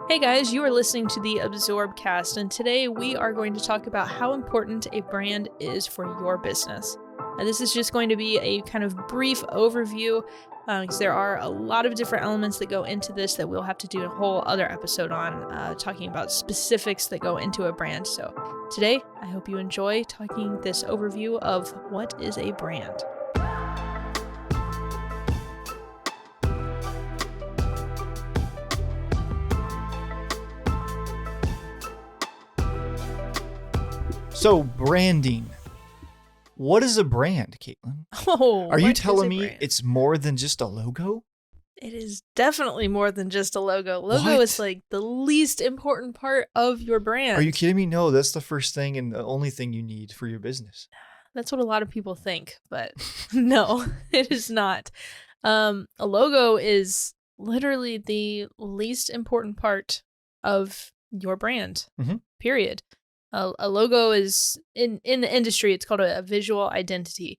Hey guys, you are listening to the Absorbcast, and today we are going to talk about how important a brand is for your business. This is just going to be a kind of brief overview because there are a lot of different elements that go into this that we'll have to do a whole other episode on, talking about specifics that go into a brand. So today, I hope you enjoy talking this overview of what is a brand. So branding. What is a brand, Caitlin? Oh, are you telling me it's more than just a logo? It is definitely more than just a logo. Logo is like the least important part of your brand. Are you kidding me? No, that's the first thing and the only thing you need for your business. That's what a lot of people think, but no, it is not. A logo is literally the least important part of your brand, period. A logo is, in the industry, it's called a visual identity.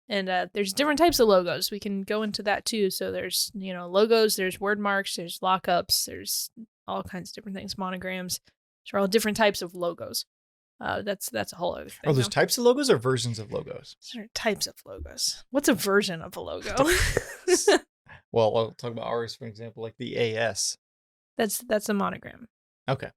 And there's different types of logos. We can go into that too. So there's, logos, there's word marks, there's lockups, there's all kinds of different things, monograms. They're all different types of logos. That's a whole other thing. Oh, there's types of logos or versions of logos? There types of logos. What's a version of a logo? Well, I'll talk about ours, for example, like the AS. That's a monogram. Okay.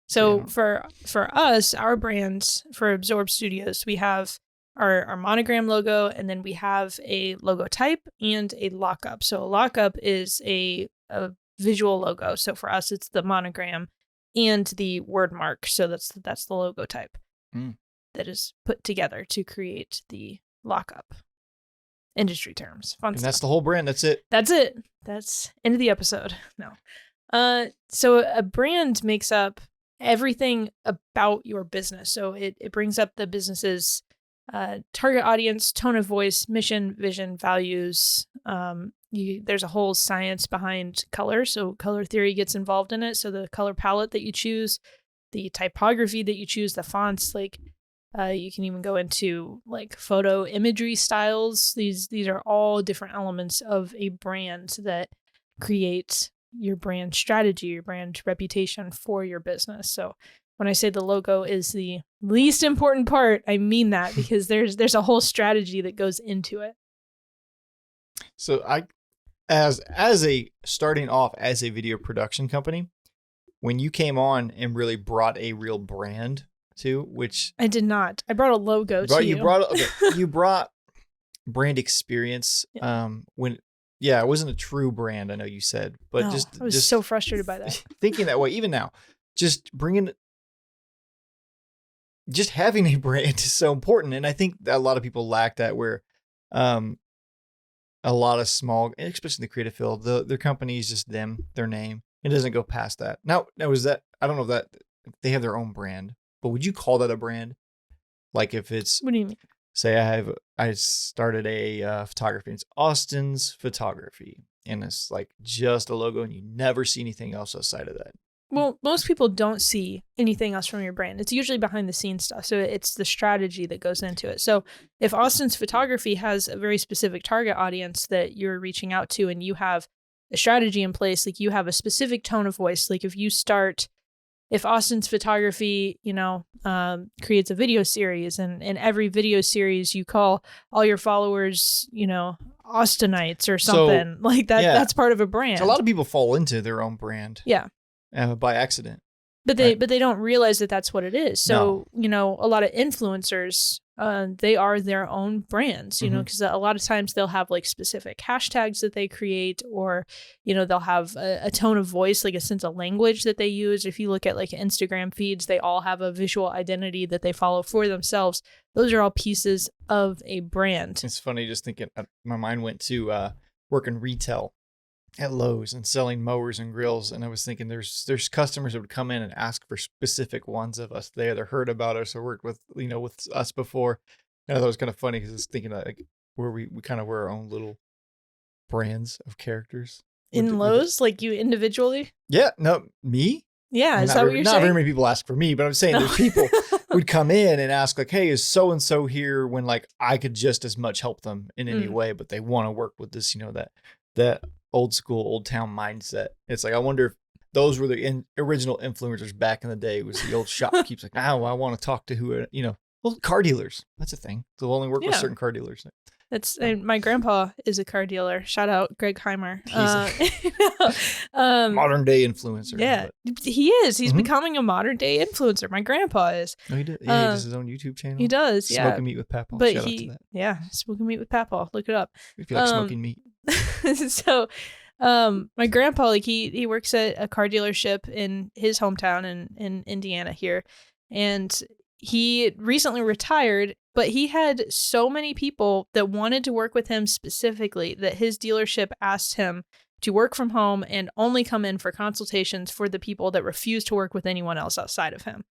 So for us, our brands for Absorb Studios, we have our monogram logo, and then we have a logo type and a lockup. So a lockup is a visual logo. So for us, it's the monogram and the word mark. So that's the logo type that is put together to create the lockup. Industry terms. Fun stuff. That's the whole brand. That's it. That's it. That's end of the episode. No. So a brand makes up everything about your business. So it brings up the business's target audience, tone of voice, mission, vision, values. There's a whole science behind color. So color theory gets involved in it. So the color palette that you choose, the typography that you choose, the fonts, like you can even go into like photo imagery styles. These are all different elements of a brand that create your brand strategy, your brand reputation for your business. So when I say the logo is the least important part, I mean that because there's a whole strategy that goes into it. So as a starting off as a video production company, when you came on and really brought a real brand to, which I did not. I brought a logo to you. You brought brand experience. Yeah, it wasn't a true brand, I know you said, but I was so frustrated by that. Thinking that way, even now, just having a brand is so important. And I think that a lot of people lack that, where a lot of small, especially in the creative field, their company is just them, their name. It doesn't go past that. Now is that, I don't know if that they have their own brand, but would you call that a brand? Like if it's, what do you mean? Say I started a photography. It's Austin's Photography, and it's like just a logo, and you never see anything else outside of that. Well, most people don't see anything else from your brand. It's usually behind the scenes stuff. So it's the strategy that goes into it. So if Austin's Photography has a very specific target audience that you're reaching out to, and you have a strategy in place, like you have a specific tone of voice, like if Austin's Photography, creates a video series, and in every video series you call all your followers, Austinites or something like that. Yeah. That's part of a brand. So a lot of people fall into their own brand. Yeah. By accident. But they don't realize that that's what it is. So, no. A lot of influencers, they are their own brands, because a lot of times they'll have like specific hashtags that they create, or, they'll have a tone of voice, like a sense of language that they use. If you look at like Instagram feeds, they all have a visual identity that they follow for themselves. Those are all pieces of a brand. It's funny just thinking, my mind went to working retail at Lowe's and selling mowers and grills, and I was thinking there's customers that would come in and ask for specific ones of us. They either heard about us or worked with with us before. And I thought it was kind of funny because I was thinking that like where we kind of were our own little brands of characters in Lowe's, like you individually. Yeah, no, me. Yeah, is that what you're saying? Not very many people ask for me, but I'm saying there's people who'd come in and ask like, "Hey, is so and so here?" When like I could just as much help them in any way, but they want to work with this, that old school, old town mindset. It's like, I wonder if those were the original influencers back in the day. It was the old shopkeepers like, I want to talk to who, well, car dealers. That's a thing. They'll only work with certain car dealers. That's my grandpa is a car dealer. Shout out Greg Heimer. Modern day influencer. Yeah, he is. He's becoming a modern day influencer. My grandpa is. Oh, he did. Yeah, he does his own YouTube channel. He does. Yeah. Smoking meat with Papaw. But Shout out to that. Yeah, smoking meat with Papaw. Look it up. If you like smoking meat. So, my grandpa, like he works at a car dealership in his hometown in Indiana here, and he recently retired, but he had so many people that wanted to work with him specifically that his dealership asked him to work from home and only come in for consultations for the people that refuse to work with anyone else outside of him.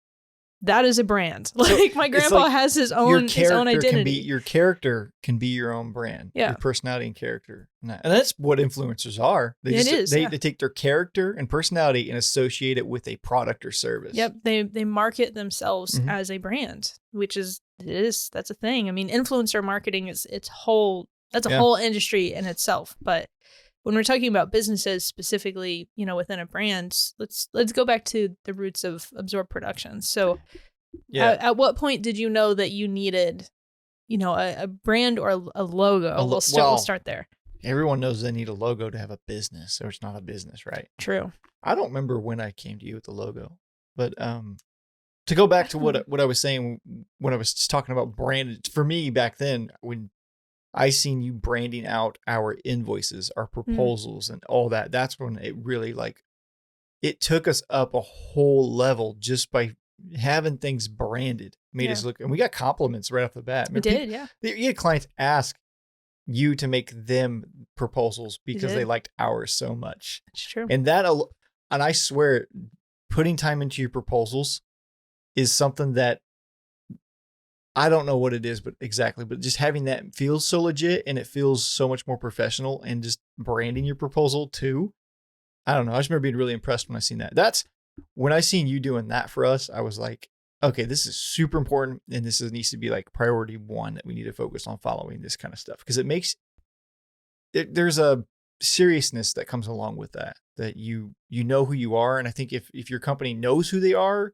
That is a brand. Like my grandpa has his own identity. Your character can be your own brand. Yeah. Your personality and character. And that's what influencers are. They take their character and personality and associate it with a product or service. Yep. They market themselves as a brand, which that's a thing. I mean, influencer marketing is a whole industry in itself. But when we're talking about businesses specifically, within a brand, let's go back to the roots of Absorb Productions. So at what point did you know that you needed, a brand or a logo? We'll start there. Everyone knows they need a logo to have a business, or it's not a business, right? True. I don't remember when I came to you with the logo, but to go back to what I was saying when I was talking about brand, for me back then, when I seen you branding out our invoices, our proposals and all that, that's when it really it took us up a whole level just by having things branded, made us look, and we got compliments right off the bat. We did, yeah. You had clients ask you to make them proposals because they liked ours so much. It's true. And I swear, putting time into your proposals is something that I don't know what it is, but just having that feels so legit and it feels so much more professional, and just branding your proposal too. I don't know. I just remember being really impressed when I seen that. That's when I seen you doing that for us. I was like, okay, this is super important. And needs to be like priority one that we need to focus on following this kind of stuff. Cause there's a seriousness that comes along with that you know who you are. And I think if your company knows who they are,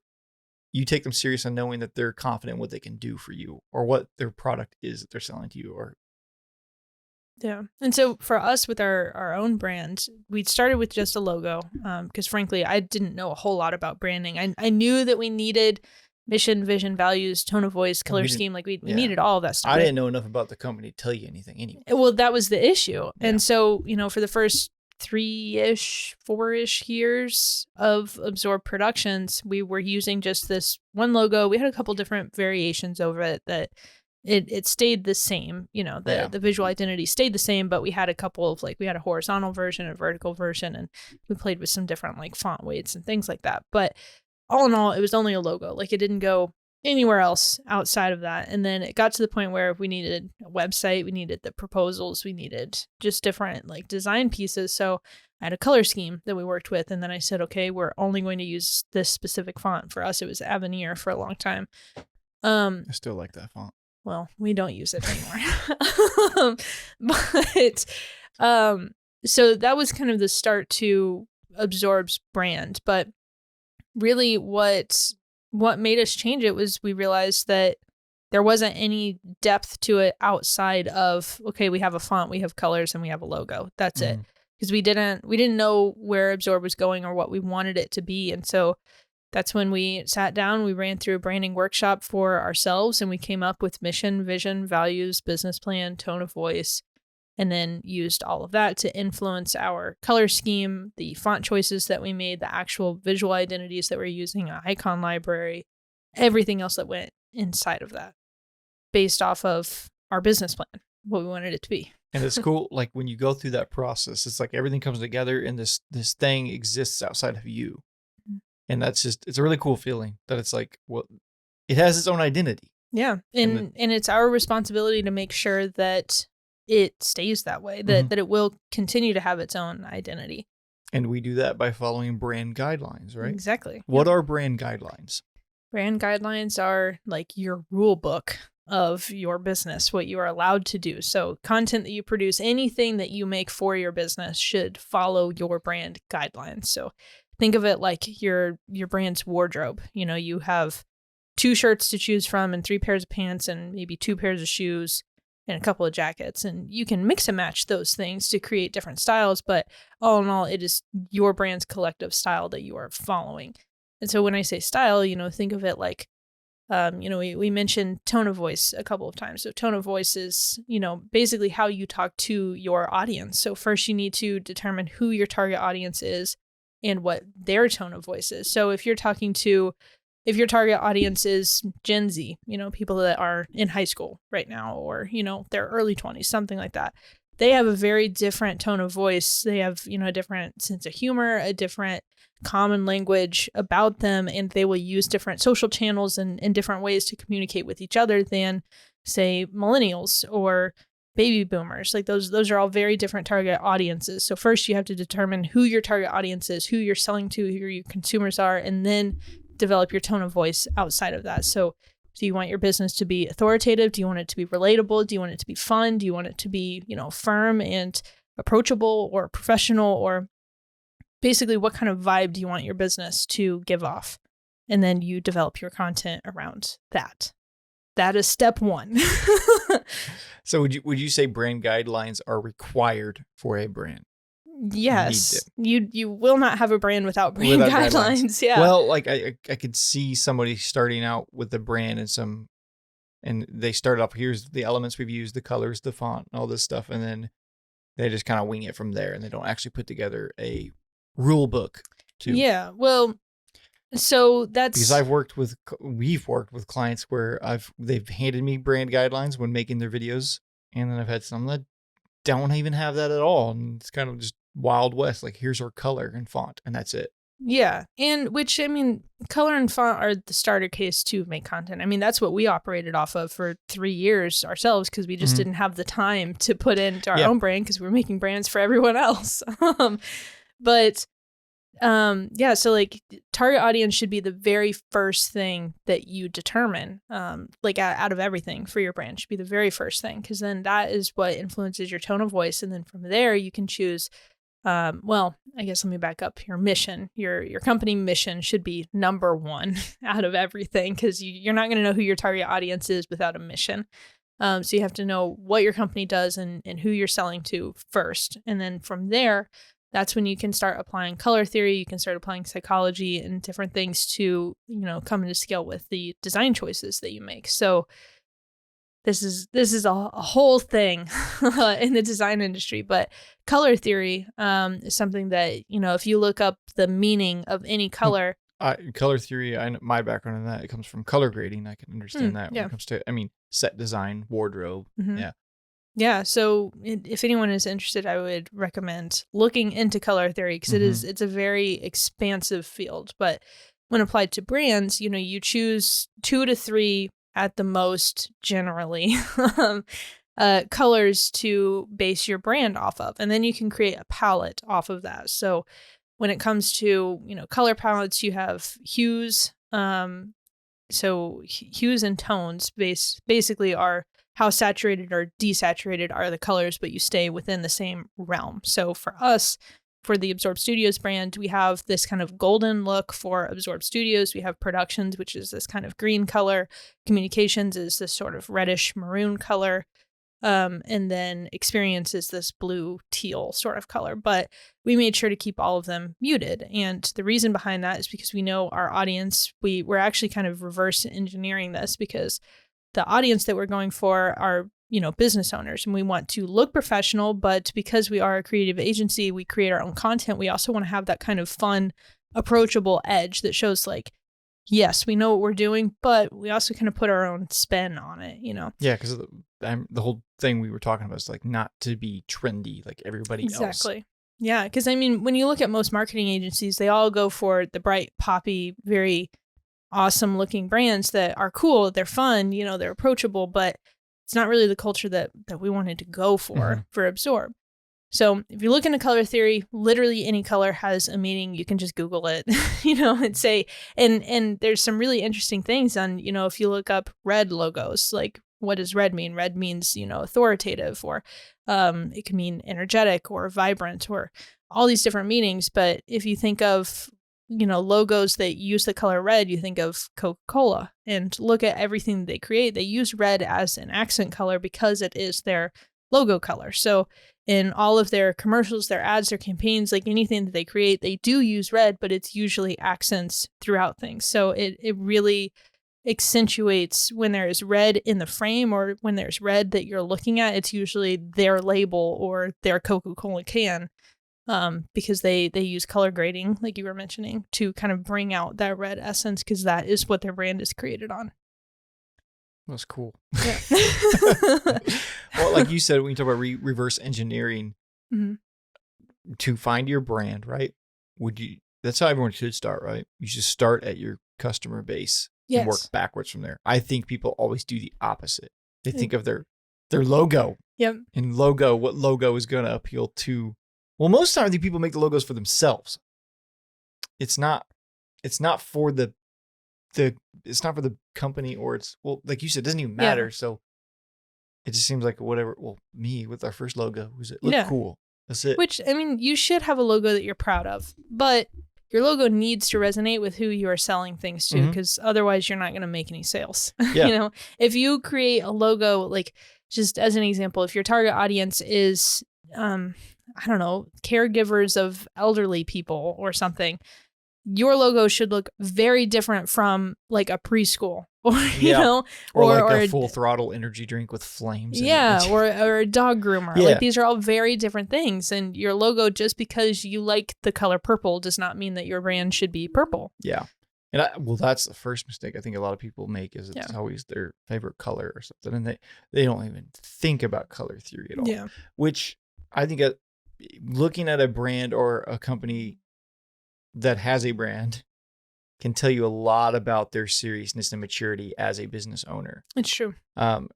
you take them serious on knowing that they're confident in what they can do for you or what their product is that they're selling to you. Yeah. And so for us with our own brand, we started with just a logo because frankly, I didn't know a whole lot about branding. I knew that we needed mission, vision, values, tone of voice, color scheme. Like we needed all of that stuff. I didn't know enough about the company to tell you anything anyway. Well, that was the issue. Yeah. And so, for the first 4-ish years of Absorb Productions, we were using just this one logo. We had a couple different variations over it that it stayed the same. The visual identity stayed the same, but we had a couple of we had a horizontal version, a vertical version, and we played with some different font weights and things like that. But all in all, it was only a logo. It didn't go anywhere else outside of that. And then it got to the point where we needed a website, we needed the proposals, we needed just different design pieces. So I had a color scheme that we worked with. And then I said, okay, we're only going to use this specific font. For us, it was Avenir for a long time. I still like that font. Well, we don't use it anymore. So that was kind of the start to Absorb's brand. But really what made us change it was we realized that there wasn't any depth to it outside of, okay, we have a font, we have colors, and we have a logo. That's it. Because we didn't know where Absorb was going or what we wanted it to be. And so that's when we sat down, we ran through a branding workshop for ourselves, and we came up with mission, vision, values, business plan, tone of voice, and then used all of that to influence our color scheme, the font choices that we made, the actual visual identities that we're using, an icon library, everything else that went inside of that based off of our business plan, what we wanted it to be. And it's cool. When you go through that process, it's everything comes together and this thing exists outside of you. And that's it's a really cool feeling that it's it has its own identity. Yeah. And it's our responsibility to make sure that it stays that way, that it will continue to have its own identity. And we do that by following brand guidelines, right? Exactly. What are brand guidelines? Brand guidelines are your rule book of your business, what you are allowed to do. So content that you produce, anything that you make for your business should follow your brand guidelines. So think of it like your brand's wardrobe. You have 2 shirts to choose from and 3 pairs of pants and maybe 2 pairs of shoes and a couple of jackets. And you can mix and match those things to create different styles. But all in all, it is your brand's collective style that you are following. And so when I say style, think of it like, we mentioned tone of voice a couple of times. So tone of voice is, basically how you talk to your audience. So first you need to determine who your target audience is and what their tone of voice is. So if your target audience is Gen Z, people that are in high school right now, or, their early 20s, something like that, they have a very different tone of voice. They have, a different sense of humor, a different common language about them, and they will use different social channels and different ways to communicate with each other than, say, millennials or baby boomers. Like those are all very different target audiences. So first you have to determine who your target audience is, who you're selling to, who your consumers are, and then develop your tone of voice outside of that. So do you want your business to be authoritative? Do you want it to be relatable? Do you want it to be fun? Do you want it to be, firm and approachable or professional? Or basically, what kind of vibe do you want your business to give off? And then you develop your content around that. That is step 1. So would you say brand guidelines are required for a brand? Yes, you will not have a brand without brand guidelines. Yeah. Well, like I could see somebody starting out with the brand and they start up. Here's the elements we've used, the colors, the font, all this stuff, and then they just kind of wing it from there, and they don't actually put together a rule book. Yeah. Well, so that's because we've worked with clients where they've handed me brand guidelines when making their videos, and then I've had some that don't even have that at all, and it's kind of just Wild West. Like, here's our color and font, and that's it. Yeah. And which, color and font are the starter case to make content. that's what we operated off of for 3 years ourselves, because we just didn't have the time to put into our own brand because we were making brands for everyone else. So like target audience should be the very first thing that you determine, out of everything for your brand should be the very first thing, because then that is what influences your tone of voice. And then from there you can choose, I guess let me back up. Your mission, your company mission should be number 1 out of everything, because you're not going to know who your target audience is without a mission. So you have to know what your company does and who you're selling to first. And then from there, that's when you can start applying color theory. You can start applying psychology and different things to, come into scale with the design choices that you make. So this is a whole thing in the design industry, but color theory is something that, if you look up the meaning of any color. Color theory, my background in that, it comes from color grading. I can understand that when it comes to, set design, wardrobe. Mm-hmm. Yeah. Yeah. So if anyone is interested, I would recommend looking into color theory, because it's a very expansive field. But when applied to brands, you choose 2 to 3 at the most, generally, colors to base your brand off of. And then you can create a palette off of that. So when it comes to, color palettes, you have hues. So hues and tones basically are how saturated or desaturated are the colors, but you stay within the same realm. So for us, for the Absorb Studios brand, we have this kind of golden look for Absorb Studios. We have Productions, which is this kind of green color. Communications is this sort of reddish maroon color. And then Experience is this blue teal sort of color. But we made sure to keep all of them muted. And the reason behind that is because we know our audience. We're actually kind of reverse engineering this, because the audience that we're going for are, business owners, and we want to look professional, but because we are a creative agency, we create our own content. We also want to have that kind of fun, approachable edge that shows like, yes, we know what we're doing, but we also kind of put our own spin on it, Yeah, because the whole thing we were talking about is like not to be trendy like everybody else. Exactly. Yeah, because when you look at most marketing agencies, they all go for the bright, poppy, very awesome looking brands that are cool, they're fun, they're approachable, but it's not really the culture that we wanted to go for Absorb. So if you look into color theory, literally any color has a meaning. You can just Google it, and say, and there's some really interesting things on, if you look up red logos, like what does red mean? Red means, authoritative, or it can mean energetic or vibrant, or all these different meanings. But if you think of logos that use the color red, you think of Coca-Cola. And look at everything they create. They use red as an accent color because it is their logo color. So in all of their commercials, their ads, their campaigns, like anything that they create, they do use red, but it's usually accents throughout things. So it really accentuates when there is red in the frame or when there's red that you're looking at. It's usually their label or their Coca-Cola can, because they use color grading, like you were mentioning, to kind of bring out that red essence, because that is what their brand is created on. That's cool. Yeah. Well, like you said, when you talk about reverse engineering to find your brand, right? That's how everyone should start, right? You should start at your customer base and work backwards from there. I think people always do the opposite. They think of their logo. Yep. And what logo is going to appeal to. Well, most of the time, I think people make the logos for themselves. It's not for the company, or like you said, it doesn't even matter. Yeah. So it just seems like whatever. Well, me with our first logo, it looked cool. That's it. Which, I mean, you should have a logo that you're proud of, but your logo needs to resonate with who you are selling things to, because otherwise you're not going to make any sales. Yeah. If you create a logo, like just as an example, if your target audience is, I don't know, caregivers of elderly people or something, your logo should look very different from like a preschool or, or a full throttle energy drink with flames. Yeah. Or a dog groomer. Yeah. Like these are all very different things. And your logo, just because you like the color purple, does not mean that your brand should be purple. Yeah. And that's the first mistake I think a lot of people make, is it's always their favorite color or something. And they don't even think about color theory at all. Yeah. Which I think looking at a brand or a company that has a brand can tell you a lot about their seriousness and maturity as a business owner. It's true. And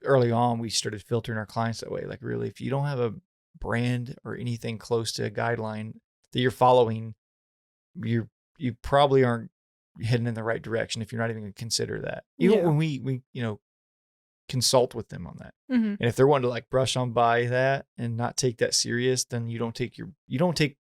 early on, we started filtering our clients that way. Like, really, if you don't have a brand or anything close to a guideline that you're following, you probably aren't heading in the right direction if you're not even going to consider that. Even when we consult with them on that. And if they're wanting to like brush on by that and not take that serious, then you don't take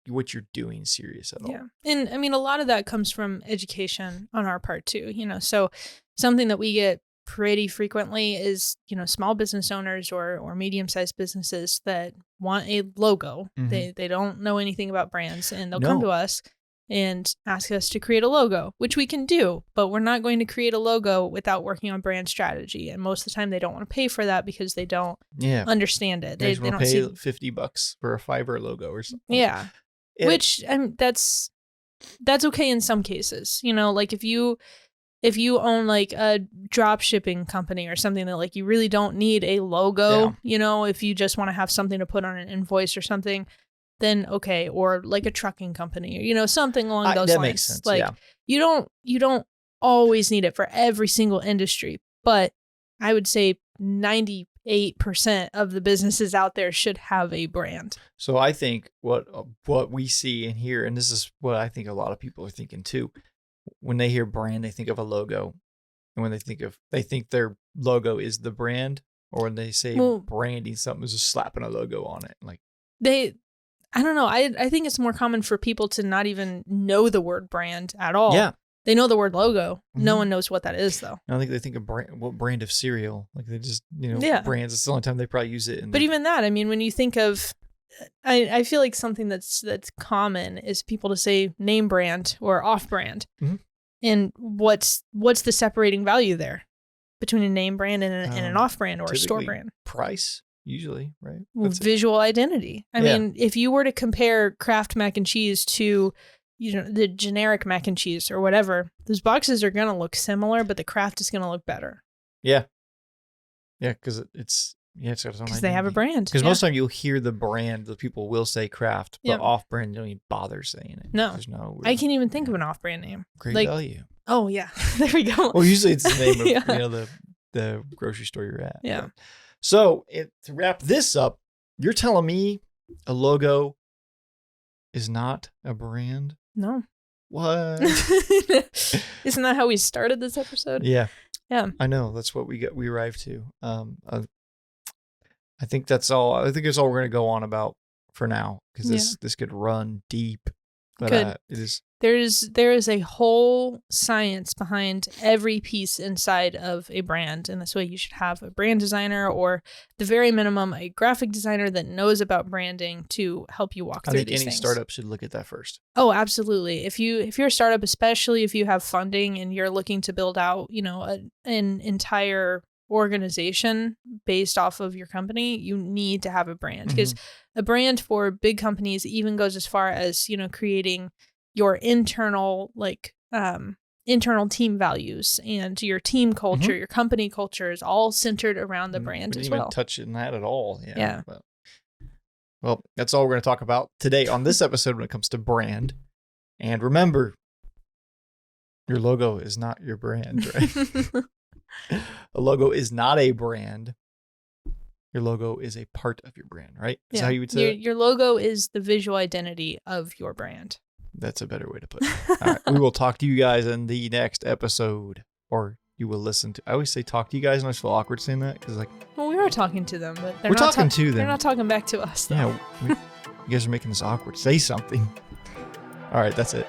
what you're doing serious at all. Yeah. And I mean, a lot of that comes from education on our part too, so something that we get pretty frequently is, small business owners or medium-sized businesses that want a logo. They don't know anything about brands, and they'll come to us and ask us to create a logo, which we can do, but we're not going to create a logo without working on brand strategy. And most of the time they don't want to pay for that because they don't understand it. They don't pay see $50 for a Fiverr logo or something. Yeah. Which, that's okay in some cases, like if you own like a drop shipping company or something that like you really don't need a logo, if you just want to have something to put on an invoice or something, then okay. Or like a trucking company or, something along those that lines. Makes sense. Like you don't always need it for every single industry, but I would say 98% of the businesses out there should have a brand. So I think what we see and hear, and this is what I think a lot of people are thinking too, when they hear brand, they think of a logo. And when they think their logo is the brand, or when they say branding, something is just slapping a logo on it. Like I don't know. I think it's more common for people to not even know the word brand at all. Yeah. They know the word logo. No one knows what that is, though. I think they think of what brand of cereal. Like they just, brands. It's the only time they probably use it. But even that, I mean, when you think of, I feel like something that's common is people to say name brand or off brand. And what's the separating value there between a name brand and an off brand or a store brand? Price. Usually, right? Visual identity. I mean, if you were to compare Kraft mac and cheese to, the generic mac and cheese or whatever, those boxes are going to look similar, but the Kraft is going to look better. Yeah. Yeah, because it's got its own identity. Because they have a brand. Because most of the time you'll hear the brand, the people will say Kraft, but off brand, you don't even bother saying it. No. I can't even think of an off brand name. Great value. Oh, yeah. There we go. Well, usually it's the name of the grocery store you're at. Yeah. But. So to wrap this up, you're telling me a logo is not a brand? No. What? Isn't that how we started this episode? Yeah. Yeah. I know. That's what we arrived to. I think that's all. I think it's all we're going to go on about for now, because this could run deep. But Good. it is. There is a whole science behind every piece inside of a brand, and this way you should have a brand designer, or at the very minimum, a graphic designer that knows about branding to help you walk through these things. I think any startup should look at that first. Oh, absolutely. If you're a startup, especially if you have funding and you're looking to build out, an entire organization based off of your company, you need to have a brand, because a brand for big companies even goes as far as, creating your internal team values and your team culture, your company culture is all centered around the brand as well. We didn't even touch on that at all. Yeah. Well, that's all we're going to talk about today on this episode when it comes to brand. And remember, your logo is not your brand, right? A logo is not a brand. Your logo is a part of your brand, right? Is how you would say it? Your logo is the visual identity of your brand. That's a better way to put it. All right. We will talk to you guys in the next episode, or you will listen to. I always say talk to you guys, and I just feel awkward saying that because, well, we are talking to them, but we're talking to them. They're not talking back to us, though. Yeah, you guys are making this awkward. Say something. All right, that's it.